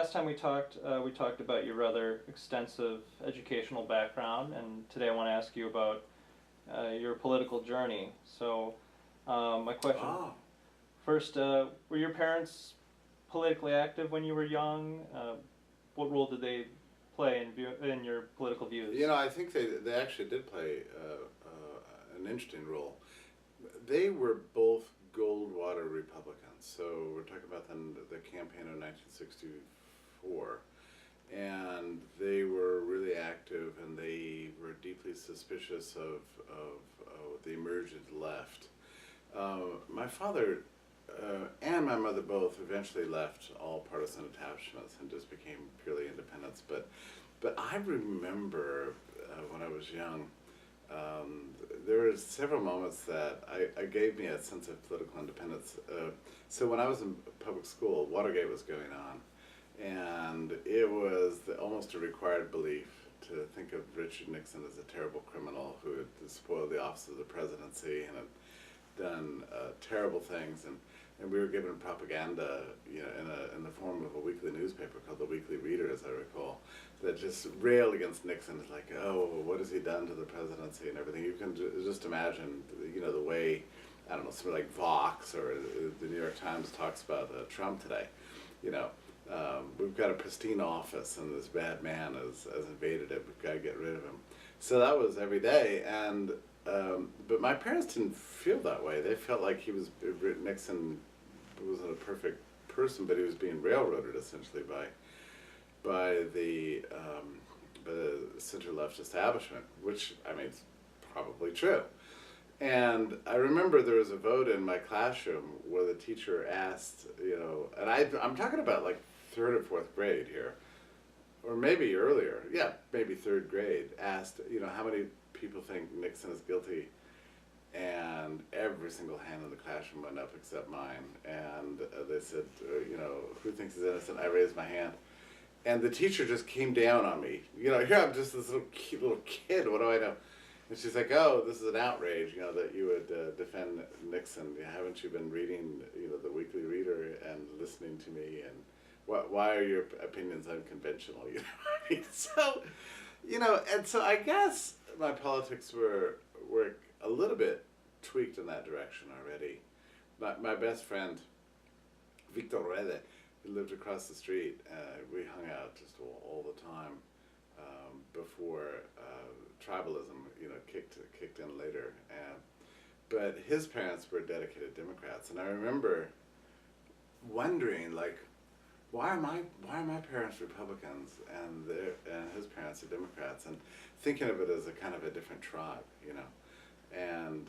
last time we talked about your rather extensive educational background, and today I want to ask you about your political journey. So, my question Ah, first: were your parents politically active when you were young? What role did they play in your political views? I think they actually did play an interesting role. They were both Goldwater Republicans, so we're talking about the campaign of 1964. And they were really active, and they were deeply suspicious of the emergent left. My father and my mother both eventually left all partisan attachments and just became purely independents. But I remember when I was young, there were several moments that I gave me a sense of political independence. So when I was in public school, Watergate was going on, and it was almost a required belief to think of Richard Nixon as a terrible criminal who had spoiled the office of the presidency and had done terrible things, and we were given propaganda, in the form of a weekly newspaper called the Weekly Reader, as I recall, that just railed against Nixon. It's like, oh, what has he done to the presidency and everything? You can just imagine, the way, I don't know, something like Vox or the New York Times talks about Trump today. You know, we've got a pristine office, and this bad man has invaded it. We've got to get rid of him. So that was every day, and but my parents didn't feel that way. They felt like Nixon wasn't a perfect person, but he was being railroaded essentially by the center left establishment, which I mean, is probably true. And I remember there was a vote in my classroom where the teacher asked, and I'm talking about like third or fourth grade here, or maybe earlier, yeah, maybe third grade, asked, how many people think Nixon is guilty? And every single hand in the classroom went up except mine. And they said, who thinks he's innocent? I raised my hand. And the teacher just came down on me. Here I'm just this little kid, what do I know? And she's like, oh, this is an outrage, that you would defend Nixon. Haven't you been reading, the Weekly Reader and listening to me? And why are your opinions unconventional? What I mean? So, and so I guess my politics were a little bit tweaked in that direction already. My best friend, Victor Rede, who lived across the street, we hung out just all the time before tribalism, kicked in later. But his parents were dedicated Democrats, and I remember wondering, like, why are my parents Republicans and his parents are Democrats, and thinking of it as a kind of a different tribe, and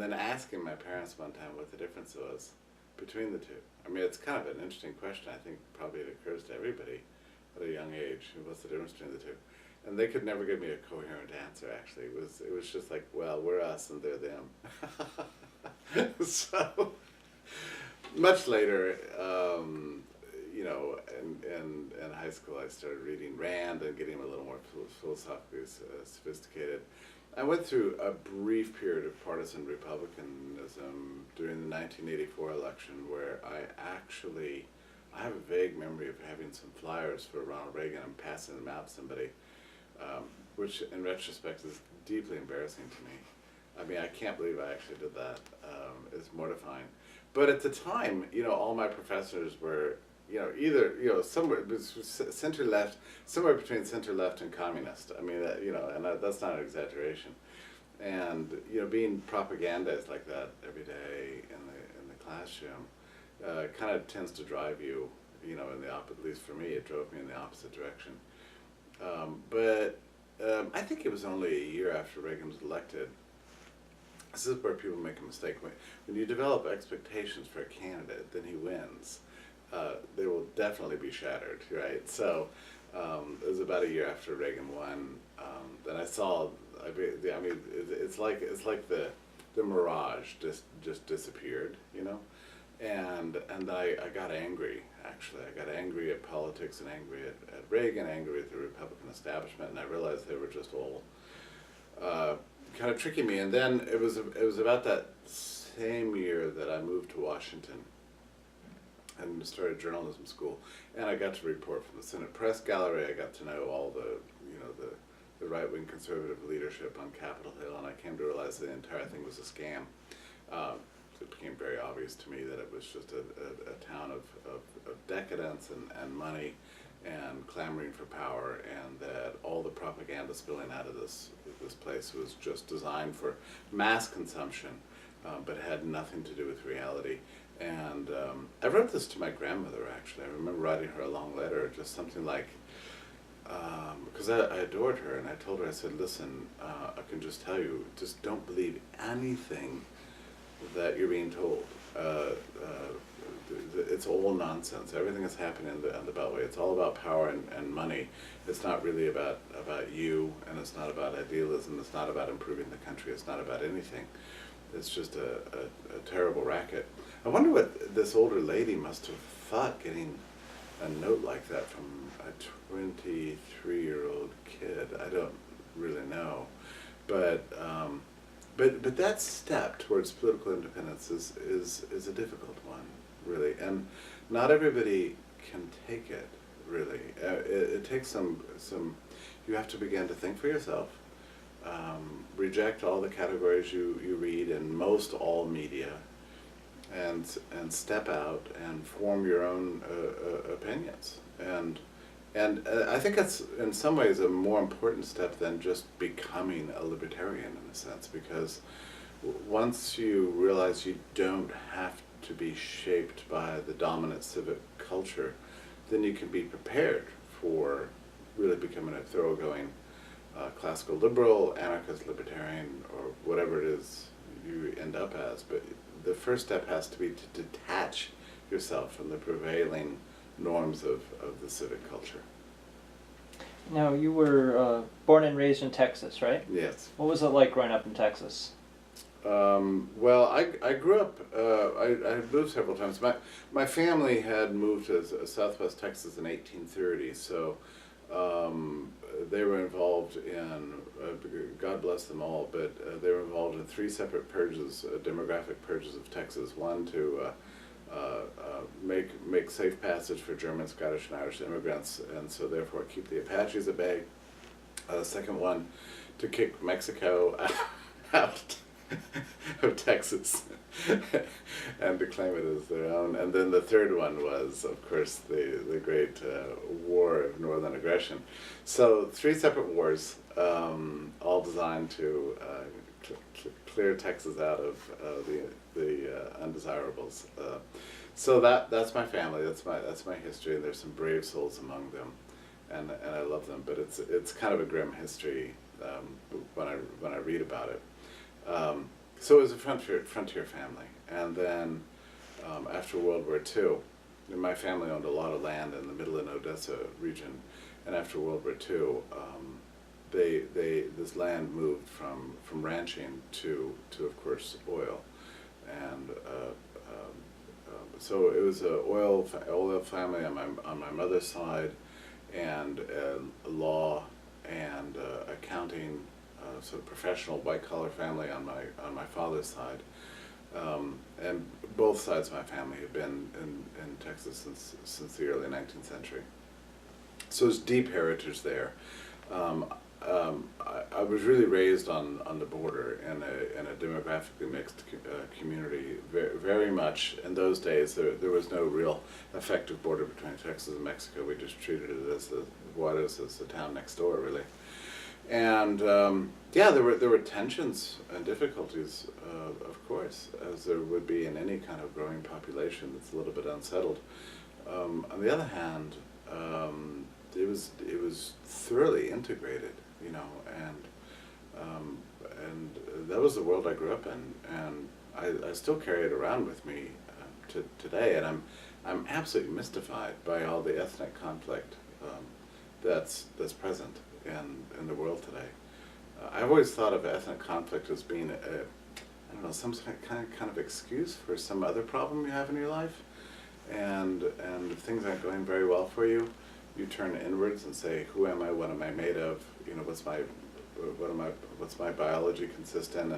then asking my parents one time what the difference was between the two. I mean, it's kind of an interesting question. I think probably it occurs to everybody at a young age. What's the difference between the two? And they could never give me a coherent answer. Actually, it was just like, well, we're us and they're them. So much later, in high school, I started reading Rand and getting a little more philosophically sophisticated. I went through a brief period of partisan republicanism during the 1984 election, where I have a vague memory of having some flyers for Ronald Reagan and passing them out to somebody, which in retrospect is deeply embarrassing to me. I mean, I can't believe I actually did that. It's mortifying. But at the time, all my professors were, either, somewhere center left, somewhere between center left and communist. I mean, that's not an exaggeration. And being propagandized like that every day in the classroom, kind of tends to drive you, at least for me, it drove me in the opposite direction. But I think it was only a year after Reagan was elected. This is where people make a mistake. When you develop expectations for a candidate, then he wins. They will definitely be shattered, right? So it was about a year after Reagan won that I saw. I mean, it's like the mirage just disappeared, and I got angry. Actually, I got angry at politics and angry at Reagan, angry at the Republican establishment, and I realized they were just all kind of tricking me. And then it was about that same year that I moved to Washington. and started journalism school. And I got to report from the Senate Press Gallery. I got to know all the right-wing conservative leadership on Capitol Hill, and I came to realize the entire thing was a scam. It became very obvious to me that it was just a town of decadence and money and clamoring for power, and that all the propaganda spilling out of this place was just designed for mass consumption, but had nothing to do with reality. And I wrote this to my grandmother, actually. I remember writing her a long letter, just something like, because I adored her, and I told her, I said, listen, I can just tell you, just don't believe anything that you're being told. It's all nonsense. Everything that's happening on the Beltway, it's all about power and money. It's not really about you, and it's not about idealism. It's not about improving the country. It's not about anything. It's just a terrible racket. I wonder what this older lady must have thought getting a note like that from a 23-year-old kid. I don't really know, but that step towards political independence is a difficult one, really, and not everybody can take it, really. It takes some. You have to begin to think for yourself, reject all the categories you read in most all media, and step out and form your own opinions. And I think that's in some ways a more important step than just becoming a libertarian, in a sense, because once you realize you don't have to be shaped by the dominant civic culture, then you can be prepared for really becoming a thoroughgoing classical liberal, anarchist libertarian, or whatever it is you end up as. But the first step has to be to detach yourself from the prevailing norms of the civic culture. Now, you were born and raised in Texas, right? Yes. What was it like growing up in Texas? Well, I grew up, I moved several times. My family had moved to Southwest Texas in 1830, so they were involved in, God bless them all, but they were involved in 3 separate purges, demographic purges of Texas. One to make safe passage for German, Scottish, and Irish immigrants, and so therefore keep the Apaches at bay. The second one to kick Mexico out of Texas and to claim it as their own. And then the third one was, of course, the great war of northern aggression. So 3 separate wars, all designed to clear Texas out of the undesirables. So that's my family. That's my history, and there's some brave souls among them, and I love them. But it's kind of a grim history when I read about it. So it was a frontier family, and then after World War II, my family owned a lot of land in the Midland Odessa region, and after World War II, this land moved from ranching to of course oil, and so it was a oil family on my mother's side, and law and accounting, sort of professional white collar family on my father's side, and both sides of my family have been in Texas since the early 19th century. So there's deep heritage there. I was really raised on the border in a demographically mixed community. Very much in those days, there was no real effective border between Texas and Mexico. We just treated it as Juarez as the town next door, really. And yeah, there were tensions and difficulties, of course, as there would be in any kind of growing population that's a little bit unsettled. On the other hand, it was thoroughly integrated, you know, and that was the world I grew up in, and I still carry it around with me today, and I'm absolutely mystified by all the ethnic conflict that's present in the world today. I've always thought of ethnic conflict as being I don't know, some kind of excuse for some other problem you have in your life, and if things aren't going very well for you, you turn inwards and say, who am I? What am I made of? You know, what's my biology consist in?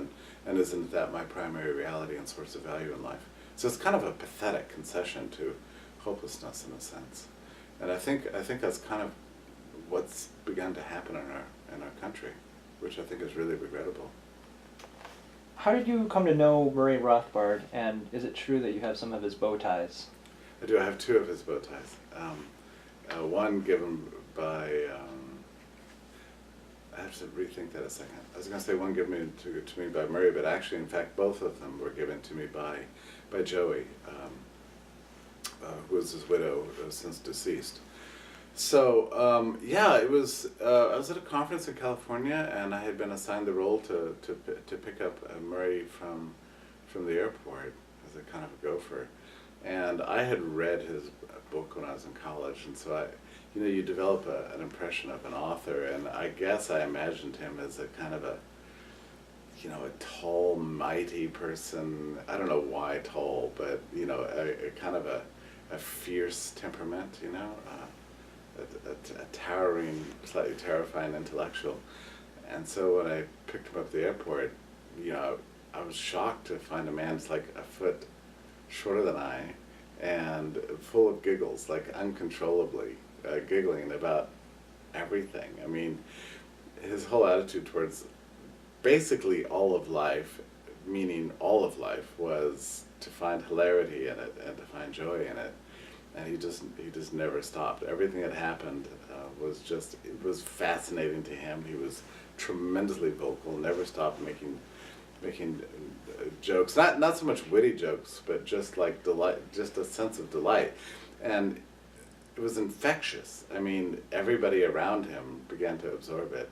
And isn't that my primary reality and source of value in life? So it's kind of a pathetic concession to hopelessness in a sense. And I think that's kind of what's begun to happen in our country, which I think is really regrettable. How did you come to know Murray Rothbard, and is it true that you have some of his bow ties? I do. I have two of his bow ties. One given by. I have to rethink that a second. I was going to say one given to me by Murray, but actually, in fact, both of them were given to me by Joey, who is his widow, since deceased. So yeah, it was. I was at a conference in California, and I had been assigned the role to pick up Murray from the airport as a kind of a gopher, and I had read his book when I was in college, and so you develop an impression of an author, and I guess I imagined him as a kind of a a tall, mighty person. I don't know why tall, but a kind of a fierce temperament, a towering, slightly terrifying intellectual. And so when I picked him up at the airport, I was shocked to find a man that's like a foot shorter than I, and full of giggles, like uncontrollably giggling about everything. I mean, his whole attitude towards basically all of life, meaning all of life, was to find hilarity in it and to find joy in it. And he just never stopped. Everything that happened it was fascinating to him. He was tremendously vocal, never stopped making jokes, not so much witty jokes, but just like delight, just a sense of delight. And it was infectious. I mean, everybody around him began to absorb it.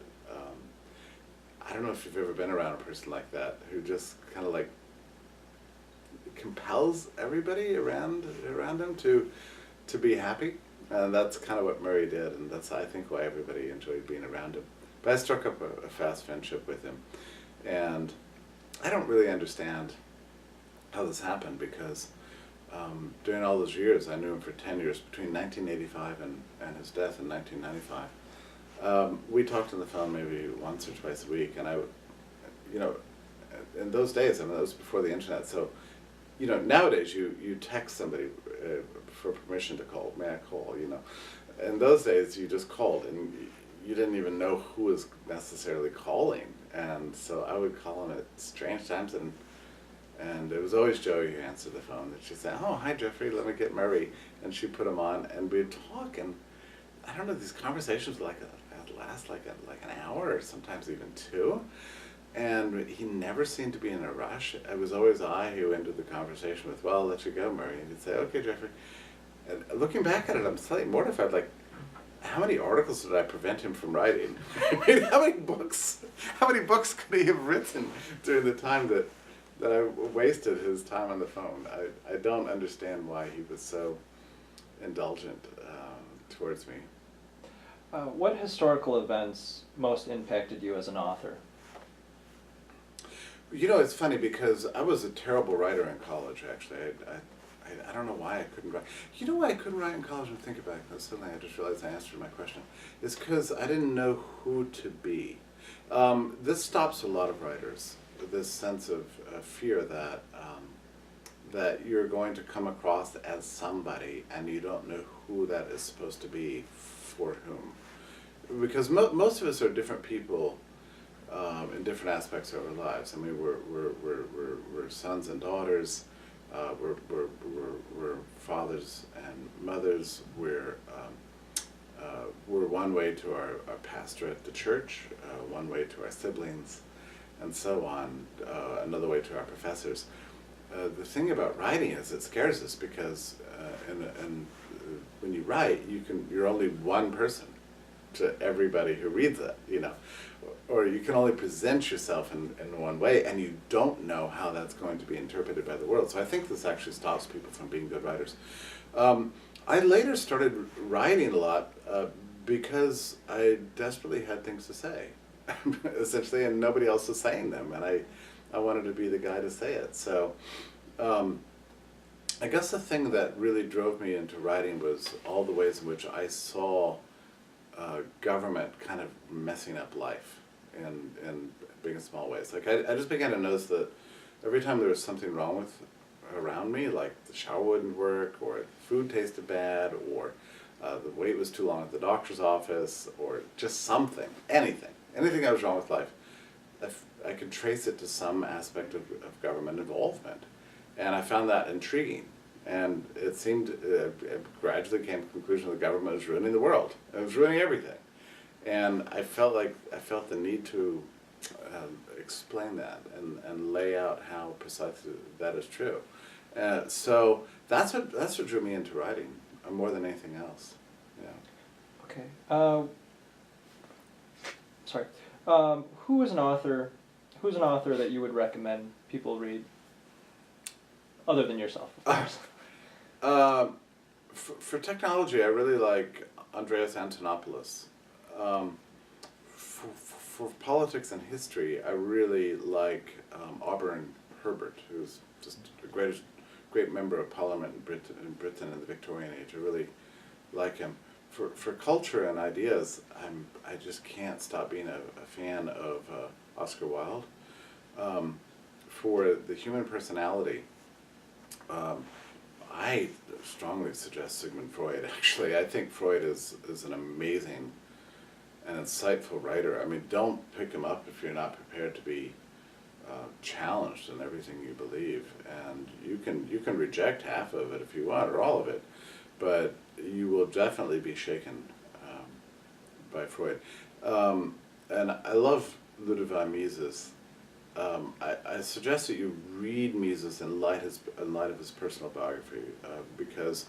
I don't know if you've ever been around a person like that, who just kind of like compels everybody around him to be happy. And that's kind of what Murray did, and that's, I think, why everybody enjoyed being around him. But I struck up a fast friendship with him, and I don't really understand how this happened, because during all those years, I knew him for 10 years, between 1985 and his death in 1995. We talked on the phone maybe once or twice a week, and in those days, I mean, that was before the internet, so, nowadays you text somebody for permission to call, may I call, In those days, you just called, and you didn't even know who was necessarily calling, and so I would call him at strange times, and it was always Joey who answered the phone, and she'd say, "Oh, hi Jeffrey, let me get Murray," and she'd put him on, and we'd talk, and I don't know, these conversations would last like an hour, or sometimes even two, and he never seemed to be in a rush. It was always I who ended the conversation with, "Well, I'll let you go, Murray," and he'd say, "Okay, Jeffrey." And looking back at it, I'm slightly mortified, like, how many articles did I prevent him from writing? I mean, how many books could he have written during the time that I wasted his time on the phone? I don't understand why he was so indulgent towards me. What historical events most impacted you as an author? It's funny, because I was a terrible writer in college, actually. I don't know why I couldn't write. You know why I couldn't write in college? And think about it, suddenly I just realized I answered my question. It's because I didn't know who to be. This stops a lot of writers, this sense of fear that you're going to come across as somebody, and you don't know who that is supposed to be for whom. Because most of us are different people in different aspects of our lives. I mean, we're sons and daughters. We're fathers and mothers. We're one way to our pastor at the church, one way to our siblings, and so on. Another way to our professors. The thing about writing is it scares us, because when you write, you're only one person to everybody who reads it, or you can only present yourself in one way, and you don't know how that's going to be interpreted by the world. So I think this actually stops people from being good writers. I later started writing a lot because I desperately had things to say, essentially, and nobody else was saying them, and I wanted to be the guy to say it. So I guess the thing that really drove me into writing was all the ways in which I saw government kind of messing up life in big and small ways. Like I just began to notice that every time there was something wrong with around me, like the shower wouldn't work, or food tasted bad, or the wait was too long at the doctor's office, or just something, anything that was wrong with life, I could trace it to some aspect of government involvement. And I found that intriguing. And it seemed, it gradually came to the conclusion that the government was ruining the world. It was ruining everything. And I felt the need to explain that and lay out how precisely that is true. So that's what drew me into writing more than anything else. Yeah. Okay. Sorry. Who's an author that you would recommend people read, other than yourself, of course? For technology, I really like Andreas Antonopoulos. For politics and history, I really like Auburn Herbert, who's just a great member of Parliament in Britain in the Victorian age. I really like him. For culture and ideas, I just can't stop being a fan of Oscar Wilde. For the human personality, I strongly suggest Sigmund Freud. Actually, I think Freud is an amazing and insightful writer. I mean, don't pick him up if you're not prepared to be challenged in everything you believe. And you can reject half of it if you want, or all of it, but you will definitely be shaken by Freud. And I love Ludwig Mises. I suggest that you read Mises in light of his personal biography, because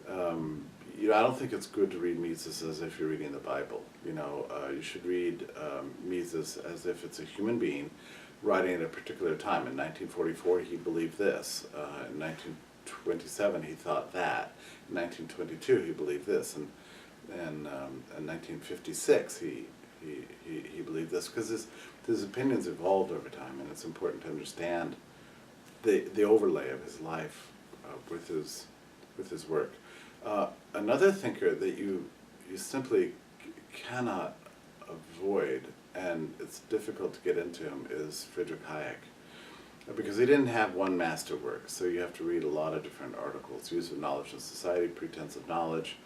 I don't think it's good to read Mises as if you're reading the Bible. You should read Mises as if it's a human being writing at a particular time. In 1944, he believed this. In 1927, he thought that. In 1922, he believed this, and in 1956, he believed this, because his opinions evolved over time, and it's important to understand the overlay of his life with his work. Another thinker that you simply cannot avoid, and it's difficult to get into him, is Friedrich Hayek. Because he didn't have one masterwork, so you have to read a lot of different articles. Use of Knowledge in Society, Pretense of Knowledge,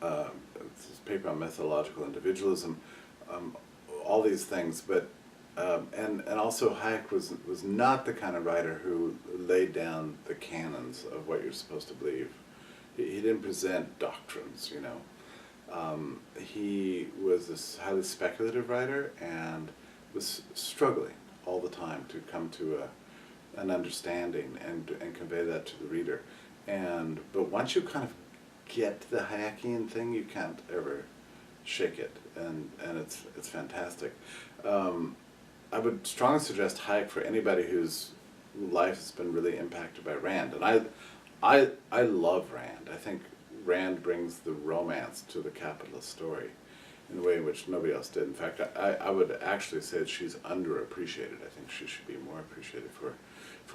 his paper on methodological individualism, all these things. But and also Hayek was not the kind of writer who laid down the canons of what you're supposed to believe. He didn't present doctrines, He was this highly speculative writer and was struggling all the time to come to an understanding and convey that to the reader. But once you kind of get to the Hayekian thing, you can't ever shake it, and it's fantastic. I would strongly suggest Hayek for anybody whose life has been really impacted by Rand, and I love Rand. I think Rand brings the romance to the capitalist story in a way in which nobody else did. In fact, I would actually say that she's underappreciated. I think she should be more appreciated for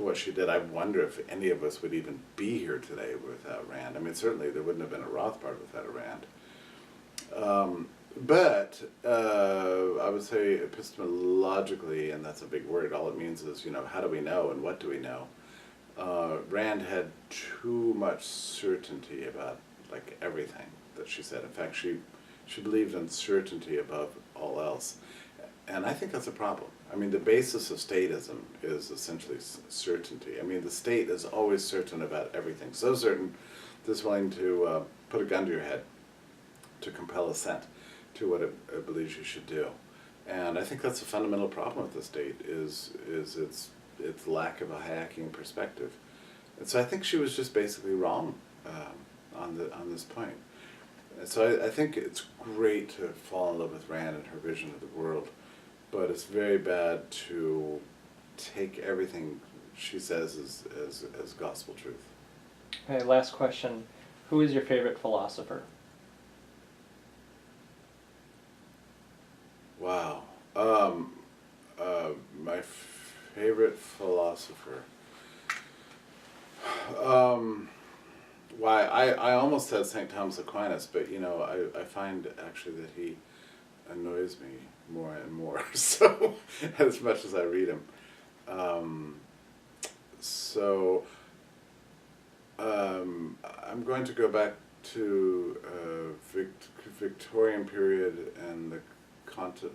what she did. I wonder if any of us would even be here today without Rand. I mean, certainly there wouldn't have been a Rothbard without a Rand. But I would say epistemologically, and that's a big word, all it means is, how do we know and what do we know? Rand had too much certainty about everything that she said. In fact, she believed in certainty above all else. And I think that's a problem. I mean, the basis of statism is essentially certainty. I mean, the state is always certain about everything. So certain that it's willing to put a gun to your head to compel assent to what it believes you should do. And I think that's a fundamental problem with the state, is its lack of a Hayekian perspective. And so I think she was just basically wrong on this point. And so I think it's great to fall in love with Rand and her vision of the world, but it's very bad to take everything she says as gospel truth. Okay, last question. Who is your favorite philosopher? Wow. My favorite philosopher. Why, I almost said St. Thomas Aquinas, but I find actually that he annoys me more and more. So, as much as I read him, so I'm going to go back to Victorian period and the content.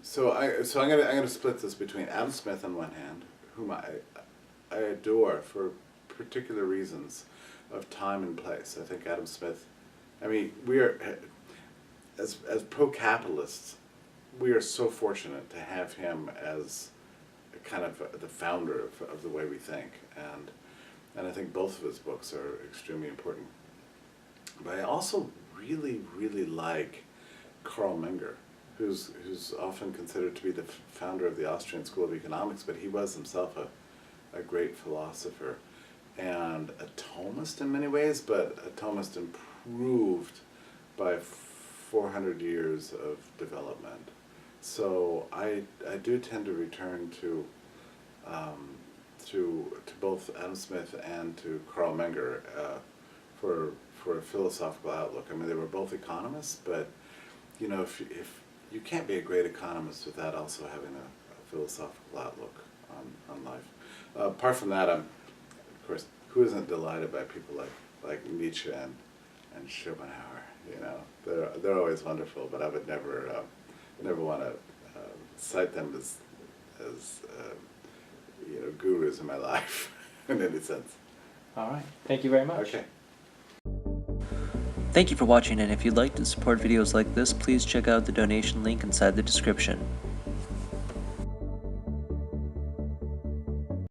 So I'm gonna split this between Adam Smith on one hand, whom I adore for particular reasons of time and place. I think Adam Smith. I mean, we are as pro-capitalists, we are so fortunate to have him as kind of the founder of the way we think, and I think both of his books are extremely important. But I also really, really like Carl Menger, who's often considered to be the founder of the Austrian School of Economics, but he was himself a great philosopher and a Thomist in many ways, but a Thomist improved by 400 years of development. So I do tend to return to both Adam Smith and to Carl Menger for a philosophical outlook. I mean, they were both economists, but you know, if you can't be a great economist without also having a philosophical outlook on life. Apart from that, of course, who isn't delighted by people like Nietzsche and Schopenhauer? You know, they're always wonderful, but I would never want to cite them as you know, gurus in my life in any sense. All right. Thank you very much. Okay. Thank you for watching, and if you'd like to support videos like this, please check out the donation link inside the description.